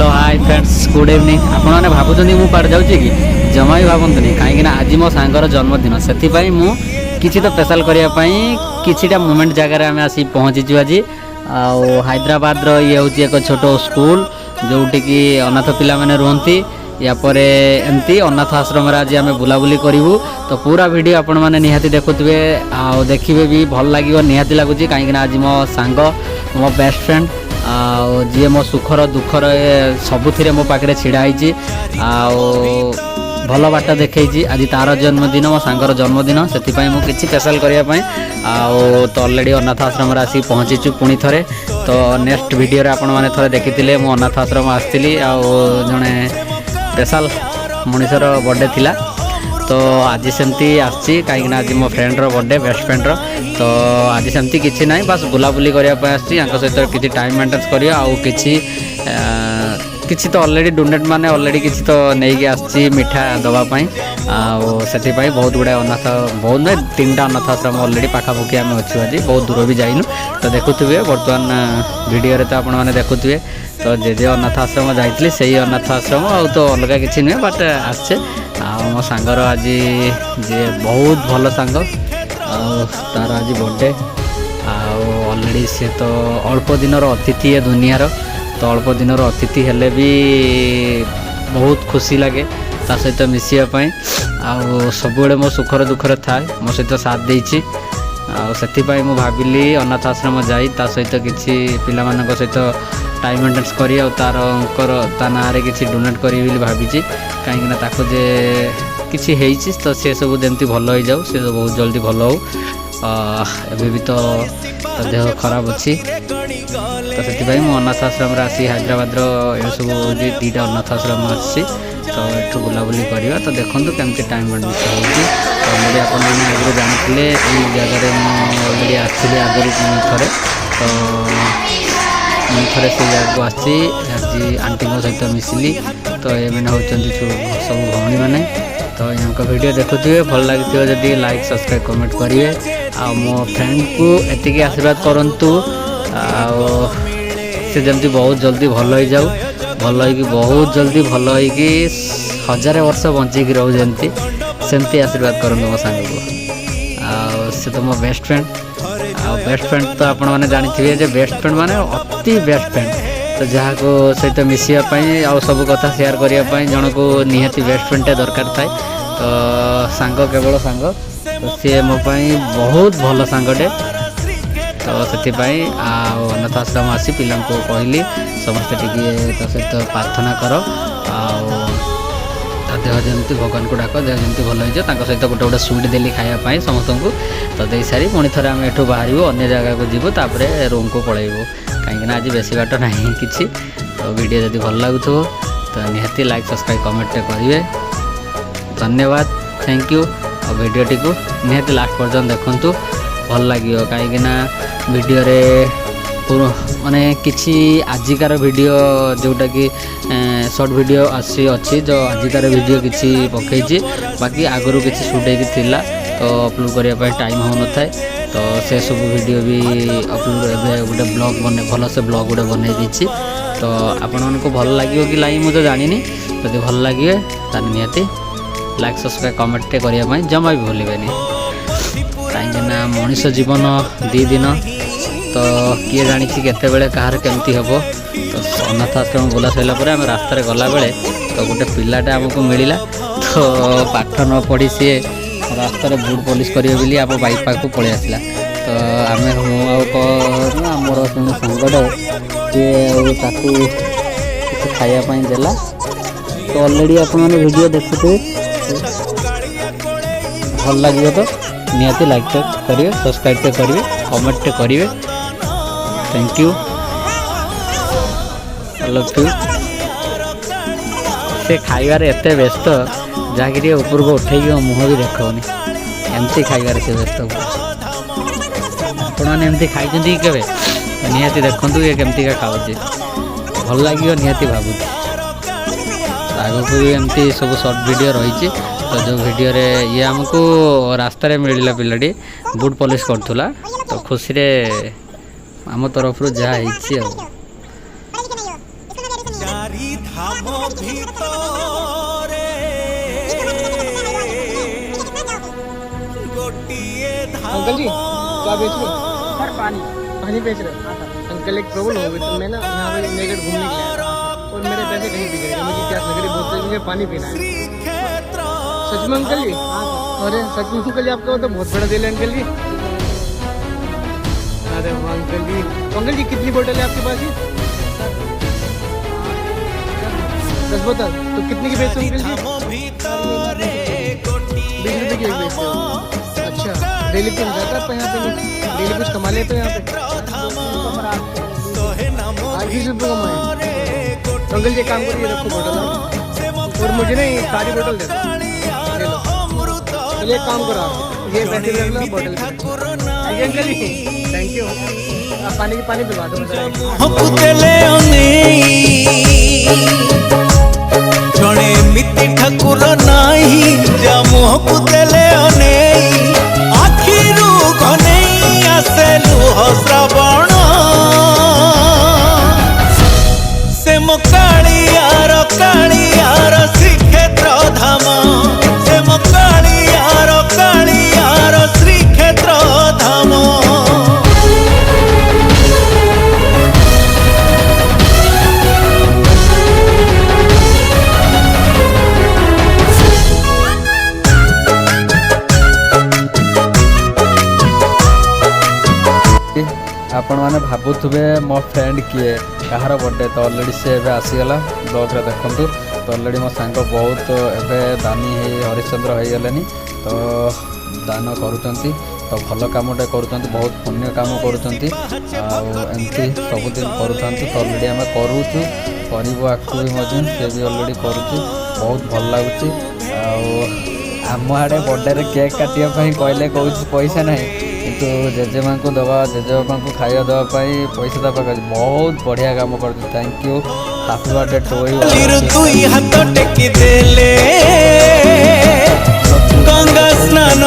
Hello hi friends good evening आपने भावुँ मुझे जाऊँगी कि जमा भी भावतुनि कहीं आज मो सांगर जन्मदिन से किसी तो स्पेशल करने किसीटा मोमेंट जगह आम आसी पहुँचीचु आज हैदराबाद ये हूँ एक छोट स्कूल जोटि कि अनाथ पिला माने रुहती या पर एमती अनाथ आश्रम आज आम बुलाबुली करूँ तो पूरा वीडियो आपण मैंने निहाती देखुए देखिए भी भल लगे निहाती लगुच कहीं आज मो सांग मो बेस्ट फ्रेंड जी मो सुखर दुखर सबुथिरे मो पाखे छिड़ाई भल बाट देखी आज तार जन्मदिन मो सांगर जन्मदिन से मुझे स्पेशल करने तो अलरेडी अनाथ आश्रम आसिक पहुँचीचु पुणी थे तो नेक्स्ट वीडियो आपण मैंने थे देखी मो अनाथ आश्रम आसती जड़े स्पेशल मनीषर बर्थडे थिला तो आज सेमती आसी कहीं आज मो फ्रेंड्र बर्थडे बेस्ट फ्रेंड्र तो आज सेमती किसी ना बस बुलाबुली करने सहित किसी टाइम मेंटेन्स किसी तो ऑलरेडी डोनेट माने ऑलरेडी किसी तो नहीं आसी मिठा दवापाई से बहुत गुड़ाए अनाथ बहुत ना 3टा अनाथ आश्रम ऑलरेडी पाखापाखि आम अच्छे आज बहुत दूर भी जाइनु तो देखुए बर्तमान वीडियो तो आपण मैंने देखुए तो जे अनाथ आश्रम जाइए से अनाथ आश्रम आ तो अलग किसी नुहे बट आसचे मो सांगर आज जे बहुत भल सांग तार आज बर्थडे ऑलरेडी से तो अल्प दिनर अतिथि है दुनियार तो अल्प दिनर अतिथि हेले भी बहुत खुशी लगे ता सहित मिसापी सब मो सुखर दुखर थाए मो सहित साथ देती से भाविली अनाथ आश्रम जाई ता सहित किसी पिला मानक सहित टाइम मेंटेन्स करी तार ता ना किसी डोनेट करी भावी कहीं ताको जे किसी है तो सी सब जमी भल हो जाऊ सी बहुत जल्दी भल हो एबे भी तो देह खराब अच्छी तो से अनाथ आश्रम आसी हैदराबाद ये सब 2टा अनाथ आश्रम आसी तो ये बुलाबुली करवा तो देखो केमती टाइम मेंटेन्स होगी ऑलरेडी आपने आगे जानते ये जगह ऑलरेडी आसती आगे थे तो थे से जगह को आसी आज आंटी सहित मिसिली तो ये मैंने होती सब भौणी मैंने तो यहाँ वीडियो देखुए भल लगी जदि लाइक सब्सक्राइब कमेंट करेंगे आ मो फ्रेंड को एतिकी आशीर्वाद करंतु से जमी बहुत जल्दी भल हो जाऊ भल हो बहुत जल्दी भल हो 1000 वर्ष बंचिकी रहू जमी सेमती आशीर्वाद करंतु मो सांग को से तो मो बेस्ट फ्रेंड तो आपण मैंने जानी जे बेस्ट फ्रेंड माने अति बेस्ट फ्रेंड तो जहाँ को सहित मिसापी आ सब कथा शेयर करने जन को निहाती बेस्ट फ्रेंडटे दरकार थाए तो सांग केवल सांग तो सी मो बहुत भल सांगटे तो से अनाथ आश्रम आसी पिला कहली समस्ते टी सहित प्रार्थना कर देह जमी भगवान को डाक देह जमी भल हो सहित गोटे गोटे स्वीट देली खायापाई समस्त को तो दे सारी पुणी थे आम एठू बाहर अन्य जगह को जीवु तापर रूम को पलैबू कहीं आज बेसी बाट ना कि तो वीडियो जब भल लगुव तो निहाती लाइक सब्सक्राइब कमेंट करेंगे धन्यवाद थैंक यू और वीडियो टी को निहाती लास्ट पर्यटन देखूँ भल लगे कहीं वीडियो माने किसी आजिकार वीडियो जोटा कि शॉर्ट वीडियो आसी अच्छी जो आजिकार वीडियो किसी पकई बाकी आगु किसी शूट थिला तो अपलोड करने टाइम हो न था तो से सब वीडियो भी अपलोड एवं गोटे ब्लॉग बने भल से ब्लॉग गोटे बनई दी तो आपण को भल लगे कि लाइन मुझे जानी जब भल लगे तो निहाती लाइक सब्सक्राइब कमेंट करने जमा भी भूलें कहीं मनीष जीवन 2 दिन तो किए जानी केते कहार केमती हम तो अनाथ आश्रम बुला सारा पर आम रास्तार गला बेले तो गोटे पिलाटा आमको मिलला तो पाठ न पढ़ी सी रास्तार बुट पॉलिश करेंगे बोली आप बाइक पाक पलि आसला तो आम आमर सांगटे सी खायापाई देला तो ऑलरेडी आपने वीडियो देखुए भल लगे तो निहाती लाइक करेंगे सब्सक्राइब करेंगे कमेंट करेंगे थैंक यू लव यू से खाइबार एत व्यस्त जहाँकि ऊपर को उठे मुँह भी देखनी एमती खाइबार से व्यस्त आपने खाई के निहाती देखूँ ये केमती का खाऊे भल लगे निहाती भावुँ आगक भी एमती सब शॉर्ट वीडियो रही तो जो वीडियो रे ये आमको रास्ता रे मिलला पिलाटी बूट पॉलिश करथुला तो खुशी रे आम तरफ जहाँ अंकल जी क्या बेच रहे हो? सर पानी पानी बेच रहे हो? अंकल एक प्रॉब्लम हो गई, तो मैं ना यहाँ पे नेगेट घूमने के लिए आया और मेरे पैसे कहीं बिक गए, मुझे प्यास लग रही बहुत तेज, मुझे पानी पीना है। सच में अंकल जी? अरे सच में अंकल जी, आपका तो बहुत बड़ा दिल है अंकल जी। अरे वाह अंकल जी। तो अंकल जी कितनी बोतल है आपके पास? ये 10 बोतल। तो कितने की बेचते हो अंकल जी? 20 रुपये की एक बेचते हो? अच्छा, डेली तो जाता है यहाँ पे, डेली कुछ कमा लेते हो यहाँ पे? 20 रुपये कमाए। तो अंकल जी काम करिए, रखो बोतल और मुझे नहीं सारी बोतल दे दो। चलिए एक काम करो, आप ये पैसे रख लो, बोतल आइए अंकल जी, थैंक यू। आप पानी पिलवा दो जड़े मिति ठाकुर नाही जा मुहकु देले अनेई आखिरु घनेई आसे लुह श्रावण से मो कालियार श्रीक्षेत्र धाम से मो कालियार श्रीक्षेत्र धाम। आपण मैंने भावुवे मो फ्रेंड किए कहार बर्थडे, तो अलरेडी सी एवं आसीगला ब्लॉग रे देखु। तो अलरेडी मो सांग बहुत एवं दानी हरिश्चंद्र हो गले, तो दान करुँच, तो भल कामटे करुँच, बहुत पुण्य काम करुँच, एमती सबुदिन करुँ। तो अलरेडी आम करूँ करू आगू भी मजे सी भी अलरेडी करुँ, बहुत भल लगुच। आम आड़े बर्थडे केक काटापी कहले कौन पैसा ना, किंतु जेजेमा को दवा जेजेबापा को खाଇବା देवाई पैसा दबा बहुत बढ़िया काम कर। Thank you, happy birthday to you. हाथ टेकी देले गंगा स्नान